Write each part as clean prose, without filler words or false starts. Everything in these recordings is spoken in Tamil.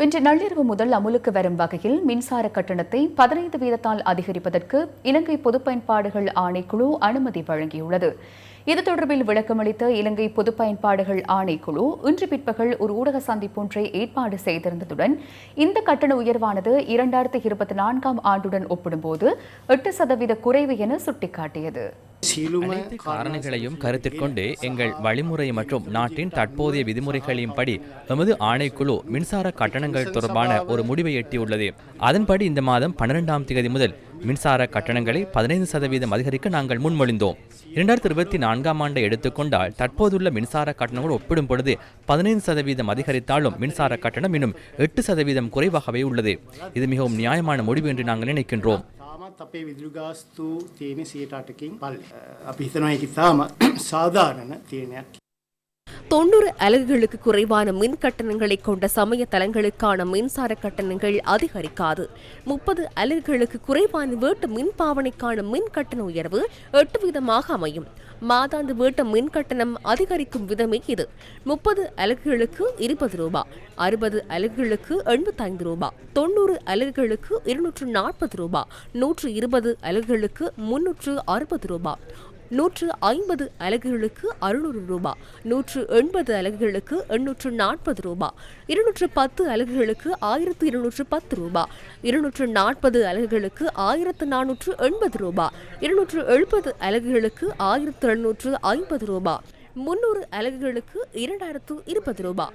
இன்று நள்ளிரவு முதல் அமுலுக்கு வரும் வகையில் மின்சார கட்டணத்தை 15 வீதத்தால் அதிகரிப்பதற்கு இலங்கை பொதுப் பயன்பாடுகள் ஆணைக்குழு அனுமதி வழங்கியுள்ளது. இது தொடர்பில் விளக்கமளித்த இலங்கை பொதுப் பயன்பாடுகள் ஆணைக்குழு இன்று பிற்பகல் ஒரு ஊடக சந்திப்பொன்றை ஏற்பாடு செய்திருந்ததுடன் இந்த கட்டண உயர்வானது 2024ஆம் ஆண்டுடன் ஒப்பிடும்போது 8% குறைவு என சுட்டிக்காட்டியது. அனைத்து காரணிகளையும் கருத்திற்கொண்டு எங்கள் வழிமுறை மற்றும் நாட்டின் தற்போதைய விதிமுறைகளின் படி எமது ஆணைக்குழு மின்சார கட்டணங்கள் தொடர்பான ஒரு முடிவை எட்டியுள்ளது. அதன்படி இந்த மாதம் 12ஆம் தேதி முதல் மின்சார கட்டணங்களை 15% அதிகரிக்க நாங்கள் முன்மொழிந்தோம். 2024ஆம் ஆண்டை எடுத்துக்கொண்டால் தற்போதுள்ள மின்சார கட்டணங்கள் ஒப்பிடும் பொழுது 15% அதிகரித்தாலும் மின்சார கட்டணம் இன்னும் 8% குறைவாகவே உள்ளது. இது மிகவும் நியாயமான முடிவு என்று நாங்கள் நினைக்கின்றோம். අපේ විදුලි ගාස්තු තියෙන 8%කින් පල්ලේ. අපි හිතනවා ඒක තාම සාධාරණ තීරණයක්. 90 அலகுகளுக்கு குறைவான மின் கட்டணங்களை கொண்ட சமய தலங்களுக்கான மின்சார கட்டணங்கள் அதிகரிக்காது. 30 அலகுகளுக்கு குறைவான வீட்டு மின் பாவனைக்கான மின் கட்டண உயர்வு 8% அமையும். மாதாந்து வீட்டு மின் கட்டணம் அதிகரிக்கும் விதமே இது. 30 அலகுகளுக்கு 20 ரூபாய், 60 அலகுகளுக்கு 85 ரூபாய், 90 அலகுகளுக்கு 240 ரூபாய், 120 அலகுகளுக்கு 360 ரூபாய், 150 அலகுகளுக்கு 600 ரூபாய், 180 அலகுகளுக்கு 840 ரூபாய், 210 அலகுகளுக்கு 1210 ரூபாய், 240 அலகுகளுக்கு 1480 ரூபாய், 270 அலகுகளுக்கு 1750 ரூபாய், 300 அலகுகளுக்கு 2020 ரூபாய்.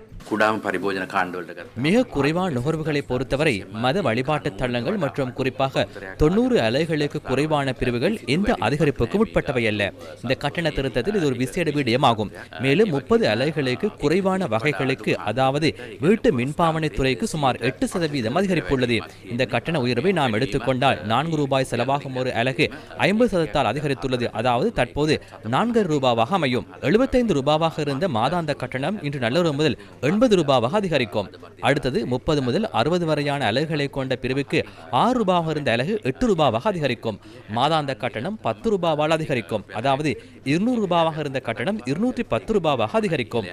மிக குறைவான நுகர்வுகளை பொறுத்தவரை மத வழிபாட்டு தளங்கள் மற்றும் குறிப்பாக 90 அலகுகளுக்கு குறைவான பிரிவுகள் எந்த அதிகரிப்புக்கும் உட்பட்டவை அல்ல. இந்த கட்டண திருத்தத்தில் இது ஒரு விசேட விடயமாகும். மேலும் 30 அலகுகளுக்கு குறைவான வகைகளுக்கு, அதாவது வீட்டு மின்பாவனை துறைக்கு சுமார் 8% அதிகரிப்புள்ளது. இந்த கட்டண உயர்வை நாம் எடுத்துக்கொண்டால் 4 ரூபாய் செலவாகும் ஒரு அலகு 50% அதிகரித்துள்ளது. அதாவது தற்போது 4 ரூபாவாக அமையும். 75 ரூபாவாக இருந்த மாதாந்த கட்டணம் இன்று நள்ளிரவு முதல் 80 ரூபாவாக அதிகரிக்கும். அடுத்தது 30 முதல் 60 வரையான அலகுகளை கொண்ட பிரிவுக்கு 6 ரூபாவாக இருந்த அலகு 8 ரூபாவாக அதிகரிக்கும். மாதாந்த கட்டணம் 10 ரூபாவால் அதிகரிக்கும். அதாவது 200 ரூபாவாக இருந்த கட்டணம் 210 ரூபாவாக அதிகரிக்கும்.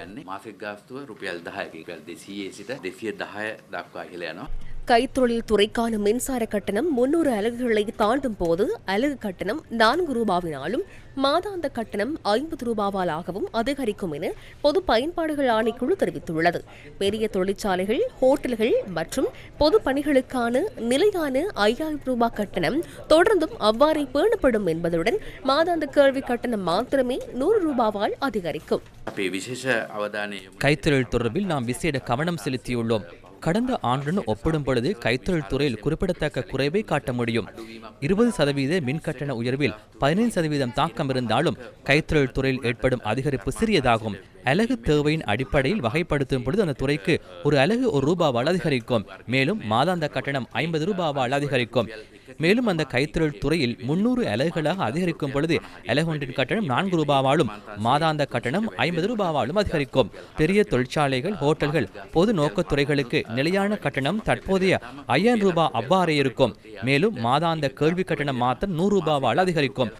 கைத்தொழில் துறைக்கான மின்சார கட்டணம் 300 அலகுகளை தாண்டும் போது அலகு கட்டணம் 4 ரூபாவினாலும் மாதாந்த கட்டணம் 50 ரூபாவாலாகவும் அதிகரிக்கும் என பொது பயன்பாடுகள் ஆணைக்குழு தெரிவித்துள்ளது. பெரிய தொழிற்சாலைகள், ஹோட்டல்கள் மற்றும் பொது பணிகளுக்கான நிலையான 5000 ரூபாய் கட்டணம் தொடர்ந்தும் அவ்வாறே பேணப்படும் என்பதுடன் மாதாந்த கேள்வி கட்டணம் மாத்திரமே 100 ரூபாவால் அதிகரிக்கும். கைத்தொழில் தொடர்பில் நாம் விசேட கவனம் செலுத்தியுள்ளோம். கடந்த ஆண்டுடன் ஒப்பிடும் பொழுது கைத்தொழில் துறையில் குறிப்பிடத்தக்க குறைவை காட்ட முடியும். 20% மின் கட்டண உயர்வில் 15% தாக்கம் இருந்தாலும் கைத்தொழில் துறையில் ஏற்படும் அதிகரிப்பு சிறியதாகும். அலகு தேவையின் அடிப்படையில் வகைப்படுத்தும் பொழுது அந்த துறைக்கு ஒரு அலகு 1 ரூபாவால் அதிகரிக்கும். மேலும் மாதாந்த கட்டணம் 50 ரூபாவால் அதிகரிக்கும். மேலும் அந்த கைத்தொழில் துறையில் 300 அலகுகளாக அதிகரிக்கும் பொழுது அலகு ஒன்றின் கட்டணம் 4 ரூபாவாலும் மாதாந்த கட்டணம் 50 ரூபாவாலும் அதிகரிக்கும். பெரிய தொழிற்சாலைகள், ஹோட்டல்கள், பொது நோக்கத்துறைகளுக்கு நிலையான கட்டணம் தற்போதைய 5000 ரூபாய் அவ்வாறே இருக்கும். மேலும் மாதாந்த கேள்வி கட்டணம் மாத்திரம் 100 ரூபாவால் அதிகரிக்கும்.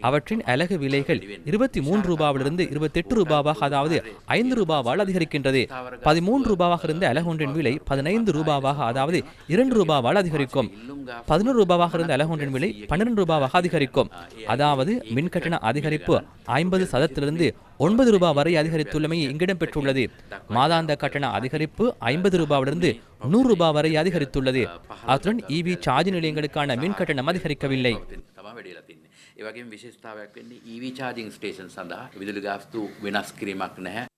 அவற்றின் அலகு விலைகள் 23 ரூபாவிலிருந்து 28 ரூபாவாக, அதாவது 5 ரூபாவால் அதிகரிக்கின்றது. 13 ரூபாவாக இருந்த அலகு ஒன்றின் விலை 15 ரூபாவாக, அதாவது 2 ரூபாவால் அதிகரிக்கும். 11 ரூபாவாக இருந்த அலகு ஒன்றின் விலை 12 ரூபாவாக அதிகரிக்கும். அதாவது மின்கட்டண அதிகரிப்பு 50%லிருந்து 9 ரூபாய் வரை அதிகரித்துள்ளமை இங்கிடம் பெற்றுள்ளது. மாதாந்த கட்டண அதிகரிப்பு 50 ரூபாவிலிருந்து 100 ரூபாய் வரை அதிகரித்துள்ளது. அத்துடன் EV சார்ஜ் நிலையங்களுக்கான மின் கட்டணம் அதிகரிக்கவில்லை. ඒ වගේම විශේෂතාවයක් වෙන්නේ EV charging station සඳහා විදුලි ගාස්තු වෙනස් කිරීමක් නැහැ.